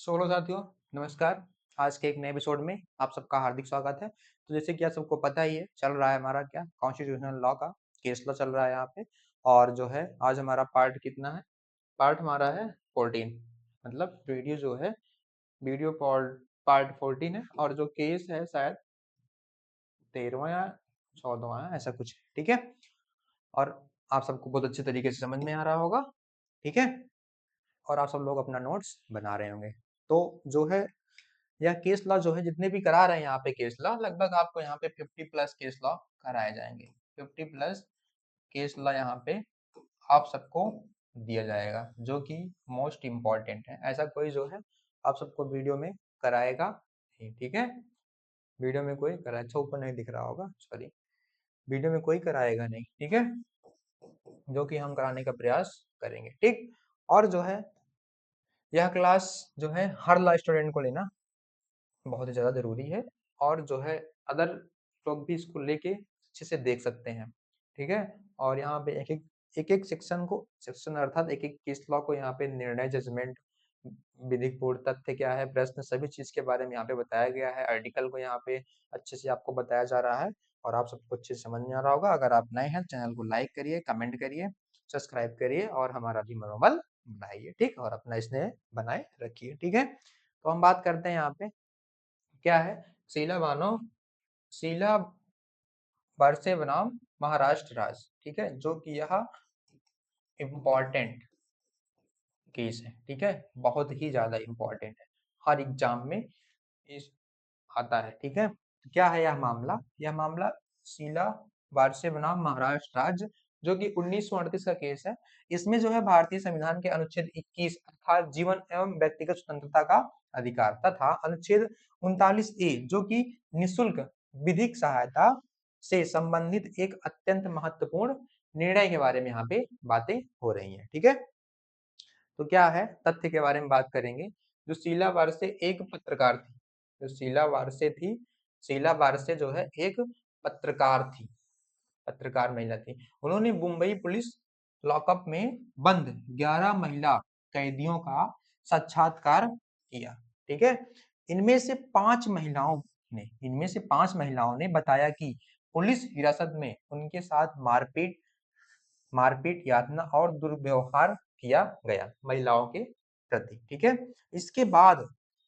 Solo साथियों, नमस्कार। आज के एक नए एपिसोड में आप सबका हार्दिक स्वागत है। तो जैसे कि आप सबको पता ही है, चल रहा है हमारा क्या कॉन्स्टिट्यूशनल लॉ का केस लॉ चल रहा है यहाँ पे। और जो है आज हमारा पार्ट कितना है? पार्ट हमारा है 14। मतलब वीडियो जो है वीडियो पार्ट 14 है और जो केस है शायद 13वां या 14वां है, ऐसा कुछ है, ठीक है। और आप सबको बहुत अच्छे तरीके से समझ में आ रहा होगा, ठीक है। और आप सब लोग अपना नोट्स बना रहे होंगे। तो जो है यह केस लॉ जो है जितने भी करा रहे हैं यहाँ पे केस लॉ, लगभग आपको यहाँ पे 50 प्लस केस लॉ कराए जाएंगे। 50 प्लस केस लॉ यहाँ पे आप सबको दिया जाएगा, जो कि मोस्ट इम्पॉर्टेंट है। ऐसा कोई जो है आप सबको वीडियो में कराएगा नहीं, ठीक है। वीडियो में कोई करा, अच्छा ऊपर नहीं दिख रहा होगा, सॉरी। वीडियो में कोई कराएगा नहीं, ठीक है, जो कि हम कराने का प्रयास करेंगे, ठीक। और जो है यह क्लास जो है हर लॉ स्टूडेंट को लेना बहुत ही ज़्यादा ज़रूरी है। और जो है अदर लोग भी इसको लेके अच्छे से देख सकते हैं, ठीक है। और यहाँ पे एक-एक सेक्शन अर्थात एक-एक केस लॉ को यहाँ पे निर्णय, जजमेंट, विधिकपूर्ण तथ्य क्या है, प्रश्न, सभी चीज़ के बारे में यहाँ पे बताया गया है। आर्टिकल को यहाँ पे अच्छे से आपको बताया जा रहा है और आप सबको अच्छे से समझ में आ रहा होगा। अगर आप नए हैं, चैनल को लाइक करिए, कमेंट करिए, सब्सक्राइब करिए और हमारा भी मनोबल बढ़ाइए, ठीक। और अपना स्नेह बनाए रखिए, ठीक है। तो हम बात करते हैं यहाँ पे क्या है, शीला बानो शीला बरसे बनाम महाराष्ट्र राज्य, ठीक है, जो कि यह इम्पोर्टेंट केस है, ठीक है, बहुत ही ज्यादा इम्पोर्टेंट है। हर एग्जाम में इस आता है, ठीक है। तो क्या है यह मामला? यह मामला शीला बरसे बनाम महाराष्ट्र राज्य, जो कि 1938 का केस है। इसमें जो है भारतीय संविधान के अनुच्छेद 21 अर्थात जीवन एवं व्यक्तिगत स्वतंत्रता का अधिकार तथा अनुच्छेद 39A जो कि निशुल्क विधिक सहायता से संबंधित एक अत्यंत महत्वपूर्ण निर्णय के बारे में यहाँ पे बातें हो रही हैं, ठीक है। तो क्या है तथ्य के बारे में बात करेंगे। जो शीला वारसे एक पत्रकार थी, जो शीला वारसे थी, शीला वारसे जो है एक पत्रकार थी, पत्रकार महिला थी। उन्होंने मुंबई पुलिस लॉकअप में बंद 11 महिला कैदियों का साक्षात्कार किया, ठीक है। इनमें से पांच महिलाओं ने बताया कि पुलिस हिरासत में उनके साथ मारपीट मारपीट, यातना और दुर्व्यवहार किया गया महिलाओं के प्रति, ठीक है। इसके बाद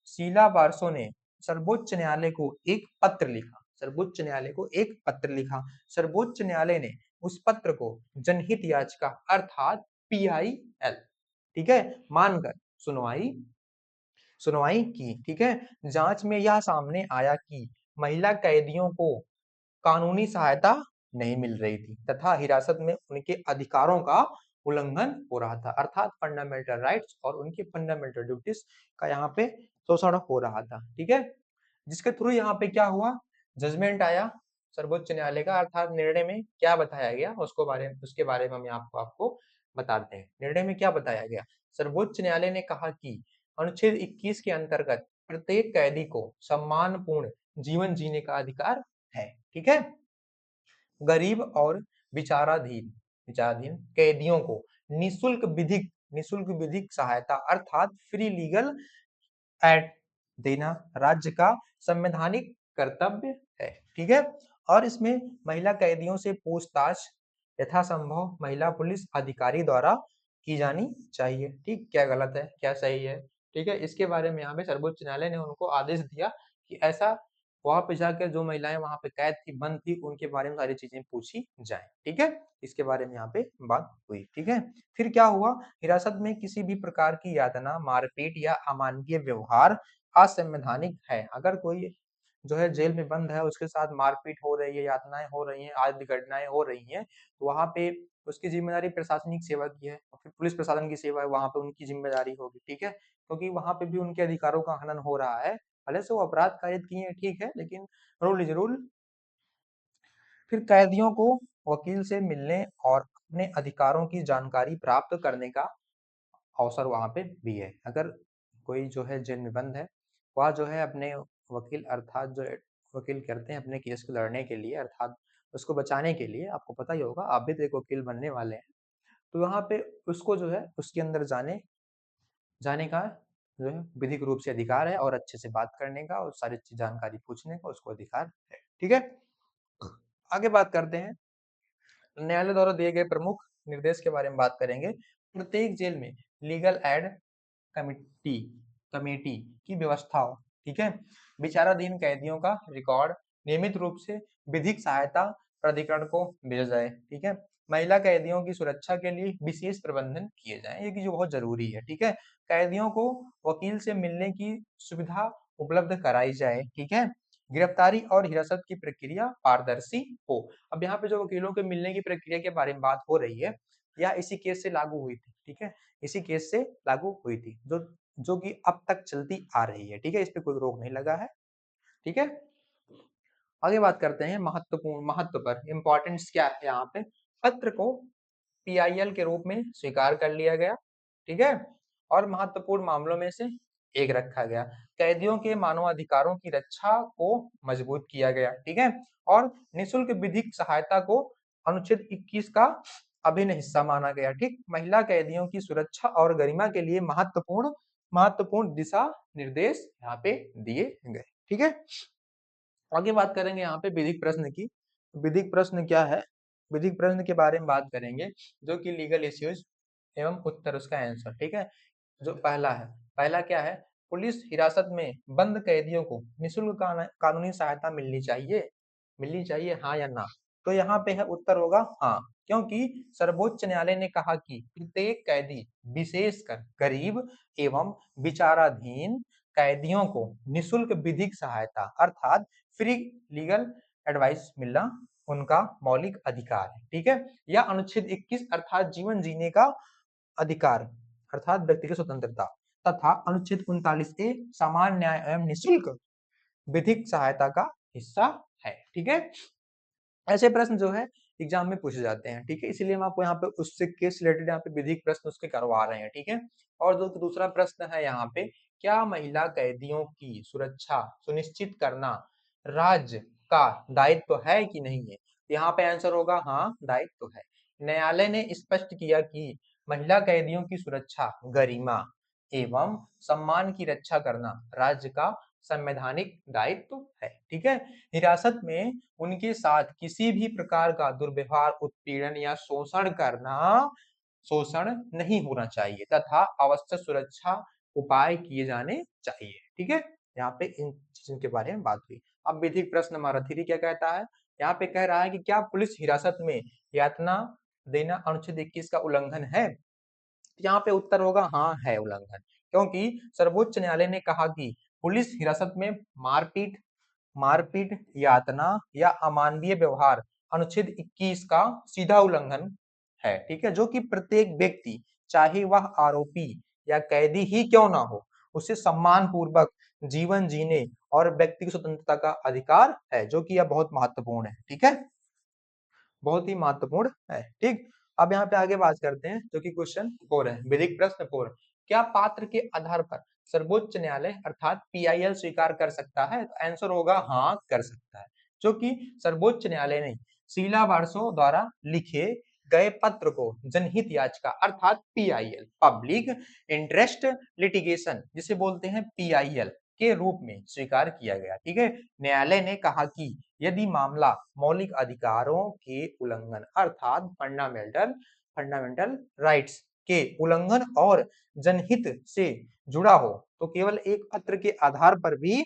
शीला बारसो ने सर्वोच्च न्यायालय को एक पत्र लिखा, सर्वोच्च न्यायालय को एक पत्र लिखा। सर्वोच्च न्यायालय ने उस पत्र को जनहित याचिका अर्थात PIL, ठीक है, मानकर सुनवाई सुनवाई की, ठीक है। जांच में यह सामने आया कि महिला कैदियों को कानूनी सहायता नहीं मिल रही थी तथा हिरासत में उनके अधिकारों का उल्लंघन हो रहा था, अर्थात फंडामेंटल राइट्स और उनके फंडामेंटल ड्यूटीज का यहाँ पे शोषण हो रहा था, ठीक है। जिसके थ्रू यहाँ पे क्या हुआ, जजमेंट आया सर्वोच्च न्यायालय का, अर्थात निर्णय में क्या बताया गया उसके बारे में हम आपको आपको बताते हैं। निर्णय में क्या बताया गया? सर्वोच्च न्यायालय ने कहा कि अनुच्छेद 21 के अंतर्गत प्रत्येक कैदी को सम्मानपूर्ण जीवन जीने का अधिकार है, ठीक है। गरीब और विचाराधीन विचाराधीन कैदियों को निशुल्क विधिक सहायता अर्थात फ्री लीगल एड देना राज्य का संवैधानिक कर्तव्य है, ठीक है। और इसमें महिला कैदियों से पूछताछ यथासंभव महिला पुलिस अधिकारी द्वारा की जानी चाहिए, ठीक। क्या गलत है, क्या सही है, ठीक है। इसके बारे में यहाँ पे सर्वोच्च न्यायालय ने उनको आदेश दिया कि ऐसा वहां पे जाकर जो महिलाएं वहां पे कैद थी, बंद थी, उनके बारे में सारी चीजें पूछी जाए, ठीक है। इसके बारे में यहाँ पे बात हुई, ठीक है। फिर क्या हुआ, हिरासत में किसी भी प्रकार की यातना, मारपीट या अमानवीय व्यवहार असंवैधानिक है। अगर कोई जो है जेल में बंद है, उसके साथ मारपीट हो रही है, यातनाएं हो रही हैं, आदि घटनाएं हो रही हैं, तो वहां पे उसकी जिम्मेदारी प्रशासनिक सेवा की है और फिर पुलिस प्रशासन की सेवा है, वहां पे उनकी जिम्मेदारी होगी, ठीक है। क्योंकि वहां पे भी उनके अधिकारों का हनन हो रहा है। भले से वो अपराध कायद किए हैं, ठीक है, लेकिन रूल इज रूल। फिर कैदियों को वकील से मिलने और अपने अधिकारों की जानकारी प्राप्त करने का अवसर वहाँ पे भी है। अगर कोई जो है जेल में बंद है, वह जो है अपने वकील अर्थात जो वकील करते हैं अपने केस को लड़ने के लिए, अर्थात उसको बचाने के लिए, आपको पता ही होगा, आप भी तो एक वकील बनने वाले हैं। तो वहाँ पे उसको जो है उसके अंदर जाने जाने का जो है विधिक रूप से अधिकार है और अच्छे से बात करने का और सारी जानकारी पूछने का उसको अधिकार है। ठीक है, आगे बात करते हैं। न्यायालय द्वारा दिए गए प्रमुख निर्देश के बारे में बात करेंगे। प्रत्येक जेल में लीगल एड कमिटी कमेटी की व्यवस्था हो। ठीक है, विचाराधीन कैदियों का रिकॉर्ड नियमित रूप से विधिक सहायता प्राधिकरण को भेजा जाए। ठीक है, महिला कैदियों की सुरक्षा के लिए विशेष प्रबंधन किए जाए, ये जो बहुत जरूरी है। ठीक है, कैदियों को वकील से मिलने की सुविधा उपलब्ध कराई जाए। ठीक है, गिरफ्तारी और हिरासत की प्रक्रिया पारदर्शी हो। अब यहाँ पे जो वकीलों के मिलने की प्रक्रिया के बारे में बात हो रही है, यह इसी केस से लागू हुई थी। ठीक है, इसी केस से लागू हुई थी, जो कि अब तक चलती आ रही है। ठीक है, इस पे कोई रोक नहीं लगा है। ठीक है, आगे बात करते हैं महत्वपूर्ण महत्व पर। इंपॉर्टेंस क्या है यहाँ पे, पत्र को पीआईएल के रूप में स्वीकार कर लिया गया। ठीक है, और महत्वपूर्ण मामलों में से एक रखा गया। कैदियों के मानवाधिकारों की रक्षा को मजबूत किया गया। ठीक है, और निःशुल्क विधिक सहायता को अनुच्छेद 21 का अभिन्न हिस्सा माना गया। ठीक, महिला कैदियों की सुरक्षा और गरिमा के लिए महत्वपूर्ण महत्वपूर्ण दिशा निर्देश यहाँ पे दिए गए। ठीक है, आगे बात करेंगे यहाँ पे विधिक प्रश्न की। विधिक प्रश्न क्या है, विधिक प्रश्न के बारे में बात करेंगे, जो कि लीगल इश्यूज एवं उत्तर, उसका आंसर। ठीक है, जो पहला है, पहला क्या है, पुलिस हिरासत में बंद कैदियों को निःशुल्क कानूनी सहायता मिलनी चाहिए, हाँ या ना। तो यहाँ पे है उत्तर होगा हाँ, क्योंकि सर्वोच्च न्यायालय ने कहा कि प्रत्येक कैदी, विशेषकर गरीब एवं विचाराधीन कैदियों को निःशुल्क विधिक सहायता अर्थात फ्री लीगल एडवाइस मिलना उनका मौलिक अधिकार है। ठीक है, या अनुच्छेद 21 अर्थात जीवन जीने का अधिकार अर्थात व्यक्ति की स्वतंत्रता तथा अनुच्छेद 39A समान न्याय एवं निःशुल्क विधिक सहायता का हिस्सा है। ठीक है, ऐसे प्रश्न जो है एग्जाम में पूछे जाते हैं। ठीक है, इसलिए हम आपको यहाँ पे उससे केस रिलेटेड यहाँ पे विधिक प्रश्न उसके करवा रहे हैं। ठीक है, और जो दूसरा प्रश्न है यहाँ पे, क्या महिला कैदियों की सुरक्षा सुनिश्चित करना राज्य का दायित्व है कि नहीं है। यहाँ पे आंसर होगा हाँ, दायित्व है। न्यायालय ने स्पष्ट किया कि महिला कैदियों की सुरक्षा, गरिमा एवं सम्मान की रक्षा करना राज्य का संवैधानिक दायित्व है। ठीक है, हिरासत में उनके साथ किसी भी प्रकार का दुर्व्यवहार, उत्पीड़न या शोषण नहीं होना चाहिए तथा आवश्यक सुरक्षा उपाय किए जाने चाहिए। ठीक है, यहाँ पे इन चीजों के बारे में बात हुई। अब विधिक प्रश्न हमारा थ्री क्या कहता है, यहाँ पे कह रहा है कि क्या पुलिस हिरासत में यातना देना अनुच्छेद 21 का उल्लंघन है। यहाँ पे उत्तर होगा हाँ, है उल्लंघन, क्योंकि सर्वोच्च न्यायालय ने कहा कि पुलिस हिरासत में मारपीट मारपीट, यातना या अमानवीय व्यवहार अनुच्छेद 21 का सीधा उल्लंघन है। ठीक है, जो कि प्रत्येक व्यक्ति, चाहे वह आरोपी या कैदी ही क्यों ना हो, उसे सम्मान पूर्वक जीवन जीने और व्यक्ति की स्वतंत्रता का अधिकार है, जो कि यह बहुत महत्वपूर्ण है। ठीक है, बहुत ही महत्वपूर्ण है। ठीक, अब यहाँ पे आगे बात करते हैं, जो कि क्वेश्चन 4 है, विधिक प्रश्न 4। क्या पात्र के आधार पर सर्वोच्च न्यायालय अर्थात पीआईएल स्वीकार कर सकता है। तो आंसर होगा हाँ, कर सकता है, जो कि सर्वोच्च न्यायालय ने शीला वारसो द्वारा लिखे गए पत्र को जनहित याचिका अर्थात पीआईएल, पब्लिक इंटरेस्ट लिटिगेशन जिसे बोलते हैं पीआईएल के रूप में स्वीकार किया गया। ठीक है, न्यायालय ने कहा कि यदि मामला मौलिक अधिकारों के उल्लंघन अर्थात फंडामेंटल फंडामेंटल राइट्स के उल्लंघन और जनहित से जुड़ा हो, तो केवल एक पत्र के आधार पर भी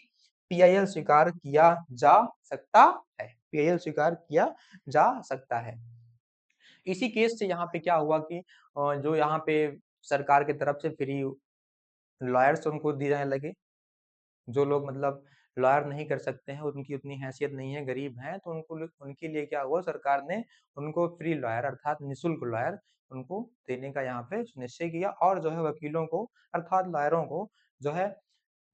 पीआईएल स्वीकार किया जा सकता है। पीआईएल स्वीकार किया जा सकता है। इसी केस से यहाँ पे क्या हुआ कि जो यहाँ पे सरकार की तरफ से फ्री लॉयर्स उनको दिए जाने लगे। जो लोग मतलब लॉयर नहीं कर सकते हैं, उनकी उतनी हैसियत नहीं है, गरीब हैं, तो उनके लिए क्या हुआ, सरकार ने उनको फ्री लॉयर अर्थात निःशुल्क लॉयर उनको देने का यहाँ पे निश्चय किया। और जो है वकीलों को अर्थात लॉयरों को जो है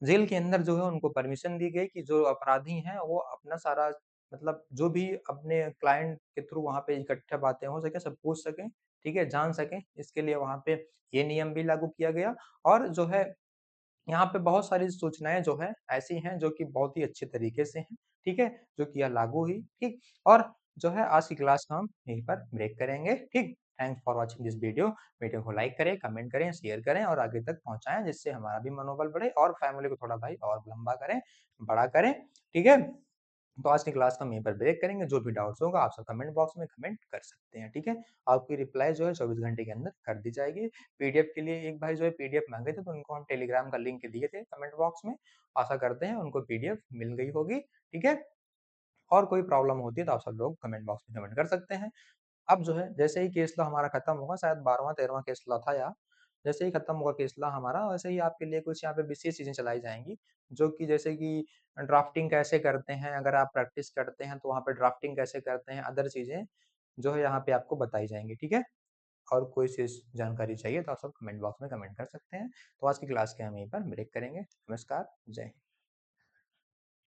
जेल के अंदर जो है उनको परमिशन दी गई कि जो अपराधी हैं वो अपना सारा मतलब जो भी अपने क्लाइंट के थ्रू वहाँ पे इकट्ठा बातें हो सके, सब पूछ सकें। ठीक है, जान सकें, इसके लिए वहाँ पे ये नियम भी लागू किया गया। और जो है यहाँ पे बहुत सारी सूचनाएं जो है ऐसी हैं जो कि बहुत ही अच्छे तरीके से हैं। ठीक है, जो कि यह लागू हुई। ठीक, और जो है आज की क्लास हम यहीं पर ब्रेक करेंगे। ठीक। Thanks for watching this video को लाइक करें, कमेंट करें, शेयर करें और आगे तक पहुँचाएँ, जिससे हमारा भी मनोबल बढ़े और फैमिली को थोड़ा भाई और लंबा करें, बड़ा करें, ठीक है? तो आज की क्लास का हम यहीं पर ब्रेक करेंगे। जो भी डाउट्स होगा आप सब कमेंट बॉक्स में कमेंट कर सकते हैं, ठीक है? आपकी रिप्लाई जो है 24 घंटे के अंदर कर दी जाएगी। पीडीएफ के लिए एक भाई जो है पीडीएफ माँगे थे, तो उनको हम टेलीग्राम का लिंक दिए थे कमेंट बॉक्स में। आशा करते हैं उनको पीडीएफ मिल गई होगी, ठीक है? और कोई प्रॉब्लम होती है तो आप सब लोग कमेंट बॉक्स में कमेंट कर सकते हैं। अब जो है जैसे ही केस लॉ हमारा खत्म होगा, शायद 12वाँ-13वाँ केस लॉ था या जैसे ही खत्म होगा केस लॉ हमारा, वैसे ही आपके लिए कुछ यहाँ पे विशेष चीज़ें चलाई जाएँगी, जो कि जैसे कि ड्राफ्टिंग कैसे करते हैं, अगर आप प्रैक्टिस करते हैं तो वहाँ पे ड्राफ्टिंग कैसे करते हैं, अदर चीज़ें जो है यहाँ पे आपको बताई जाएँगी, ठीक है? और कोई विशेष जानकारी चाहिए तो आप सब कमेंट बॉक्स में कमेंट कर सकते हैं। तो आज की क्लास के हम यहीं पर ब्रेक करेंगे। नमस्कार, जय हिंद।